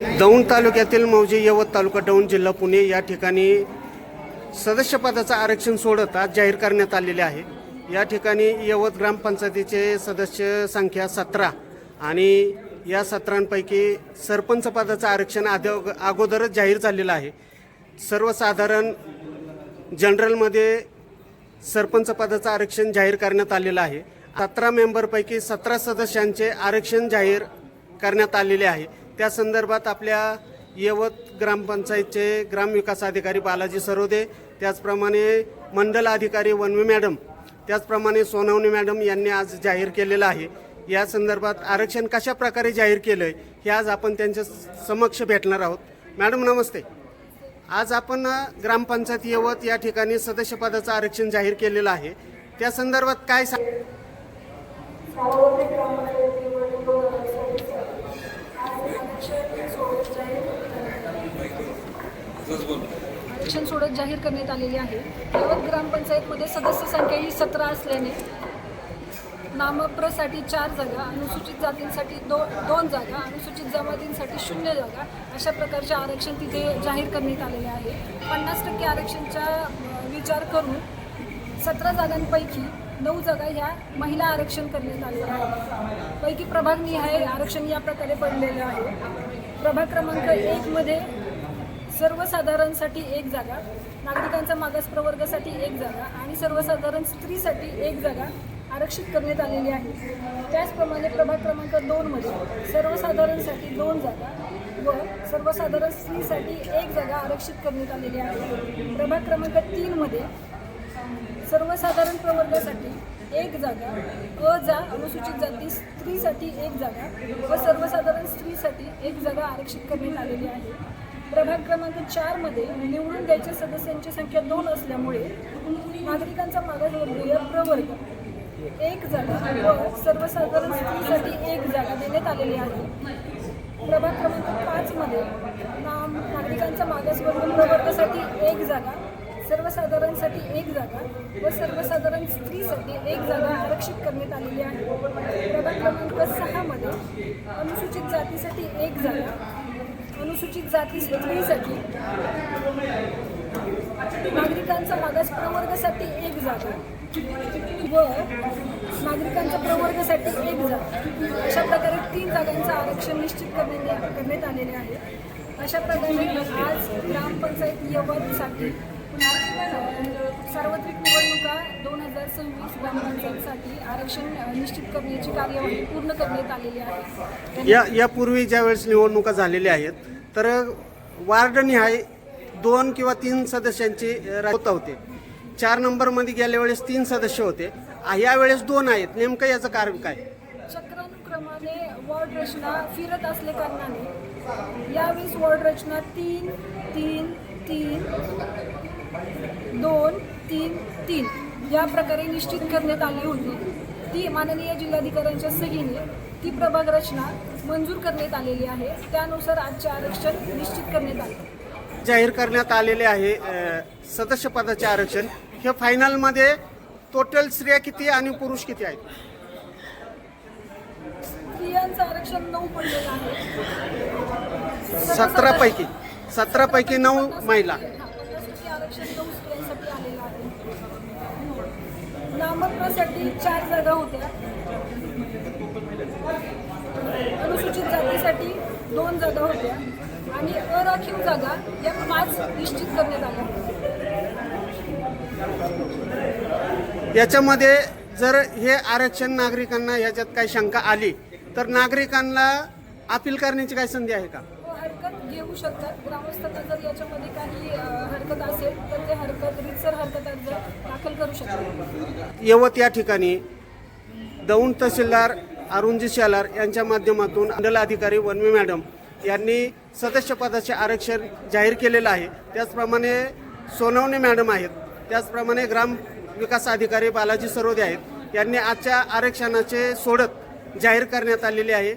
दौंड तालुक्यातील मौजे यवत तालुका दौंड जिल्हा पुणे या ठिकाणी सदस्यपदाचं आरक्षण सोडत आज जाहीर करण्यात आलेले आहे। या ठिकाणी यवत ग्रामपंचायतीचे सदस्य संख्या 17 आणि या 17पैकी सरपंच पदाचं आरक्षण अगोदरच जाहीर झालेलं आहे। सर्वसाधारण जनरलमध्ये सरपंच पदाचं आरक्षण जाहीर करण्यात आलेलं आहे। 17 मेंबरपैकी 17 सदस्यांचे आरक्षण जाहीर करण्यात आलेले आहे। त्या संदर्भात आपल्या यवत ग्रामपंचायतचे ग्रामविकास अधिकारी बालाजी सरोदे, त्याचप्रमाणे मंडल अधिकारी वनवे मॅडम, त्याचप्रमाणे सोनवणे मॅडम यांनी आज जाहीर केलेलं आहे। या संदर्भात आरक्षण कशा प्रकारे जाहीर केलंय हे आज आपण त्यांच्या समक्ष भेटणार आहोत। मॅडम नमस्ते। आज आपण ग्रामपंचायत यवत या ठिकाणी सदस्यपदाचं आरक्षण जाहीर केलेलं आहे, त्या संदर्भात काय आरक्षण सोडत जाहीर करण्यात आलेले आहे। यवत ग्रामपंचायतमध्ये सदस्य संख्या ही 17 असल्याने नामप्रसाठी 4 जागा, अनुसूचित जातींसाठी 2 जागा, अनुसूचित जमातींसाठी 0 जागा अशा प्रकारचे आरक्षण तिथे जाहीर करण्यात आलेले आहे। 50% आरक्षणचा विचार करून 17 जागांपैकी 9 जागा ह्या महिला आरक्षण करण्यात आलेल्या आहेत। पैकी प्रभागनिहाय आरक्षण या प्रकारे पडलेलं आहे। प्रभाग क्रमांक 1 मध्ये सर्वसाधारणसाठी 1 जागा, नागरिकांचा मागास प्रवर्गासाठी 1 जागा आणि सर्वसाधारण स्त्रीसाठी 1 जागा आरक्षित करण्यात आलेली आहे। त्याचप्रमाणे प्रभाग क्रमांक 2 मध्ये सर्वसाधारणसाठी 2 जागा व सर्वसाधारण स्त्रीसाठी 1 जागा आरक्षित करण्यात आलेली आहे। प्रभाग क्रमांक 3 मध्ये सर्वसाधारण प्रवर्गासाठी 1 जागा, अनुसूचित जाती स्त्रीसाठी 1 जागा व सर्वसाधारण स्त्रीसाठी 1 जागा आरक्षित करण्यात आलेली आहे। प्रभाग क्रमांक 4 मध्ये निवडून द्यायच्या सदस्यांची संख्या 2 असल्यामुळे नागरिकांचा मागासवर्गीय प्रवर्ग 1 जागा व सर्वसाधारण स्त्रीसाठी 1 जागा देण्यात आलेली आहे। प्रभाग क्रमांक 5 मध्ये नागरिकांचा मागासवर्ग प्रवर्गासाठी 1 जागा, सर्वसाधारणसाठी 1 जागा व सर्वसाधारण स्त्रीसाठी 1 जागा आरक्षित करण्यात आलेली आहे। प्रभाग क्रमांक 6 मध्ये अनुसूचित जातीसाठी 1 जागा, अनुसूचित जाती स्त्रीसाठी, नागरिकांचा मागास प्रवर्गासाठी 1 जागा व नागरिकांचा प्रवर्गासाठी 1 जागा अशा प्रकारे 3 जागांचं आरक्षण निश्चित करण्यात आलेले आहे। अशा प्रकारे आज ग्रामपंचायत यवतसाठी सार्वत्रिक निवडणुका 2026 ग्रामपंचायतसाठी आरक्षण निश्चित करण्याची कार्यवाही पूर्ण करण्यात आलेली आहे। यापूर्वी ज्यावेळेस निवडणुका झालेल्या आहेत तर वार्डनिहाय 2 किंवा 3 सदस्यांची होते। 4 नंबरमध्ये गेल्या वेळेस 3 सदस्य होते, यावेळेस 2 आहेत। नेमकं याचं कारण काय? चक्रानुक्रमाने वॉर्ड रचना फिरत असल्या कारणाने यावेळेस वॉर्ड रचना 3 3 3 2 3 3 या प्रकारे निश्चित करण्यात आली होती। ती माननीय जिल्हाधिकाऱ्यांच्या सहीने ती प्रभाग रचना मंजूर करण्यात आलेली आहे। त्यानुसार आजचे आरक्षण निश्चित करण्यात आले, जाहीर करण्यात आलेले आहे। सदस्य पदाचे आरक्षण हे फायनलमध्ये टोटल स्त्रिया किती आणि पुरुष किती आहेत? स्त्रियांचं आरक्षण 9 पडलेलं आहे। 17 पैकी 9 महिला। आरक्षण 9 स्त्रियांसाठी आलेलं आहे। नामप्रसाठी 4 जागा होत्या, अनुसूचित जातीसाठी 2 जागा होत्या आणि अराखीव जागा या 5 निश्चित करण्यात आल्या। याच्यामध्ये जर हे आरक्षण नागरिकांना याच्यात काही शंका आली तर नागरिकांना अपील करण्याची काही संधी आहे का? हरकत घेऊ शकतात। ग्रामस्थांना जर याच्यामध्ये काही हरकत असेल तर ते रीतसर हरकत अर्ज दाखल करू शकतात। यवत या ठिकाणी दौंड तहसीलदार अरुणजी शेलार यांच्या माध्यमातून मंडल अधिकारी वनवे मॅडम यांनी सदस्यपदाचे आरक्षण जाहीर केलेलं आहे। त्याचप्रमाणे सोनवणे मॅडम आहेत, त्याचप्रमाणे ग्राम विकास अधिकारी बालाजी सरोदे आहेत। यांनी आजच्या आरक्षणाचे सोडत जाहीर करण्यात आलेले आहे।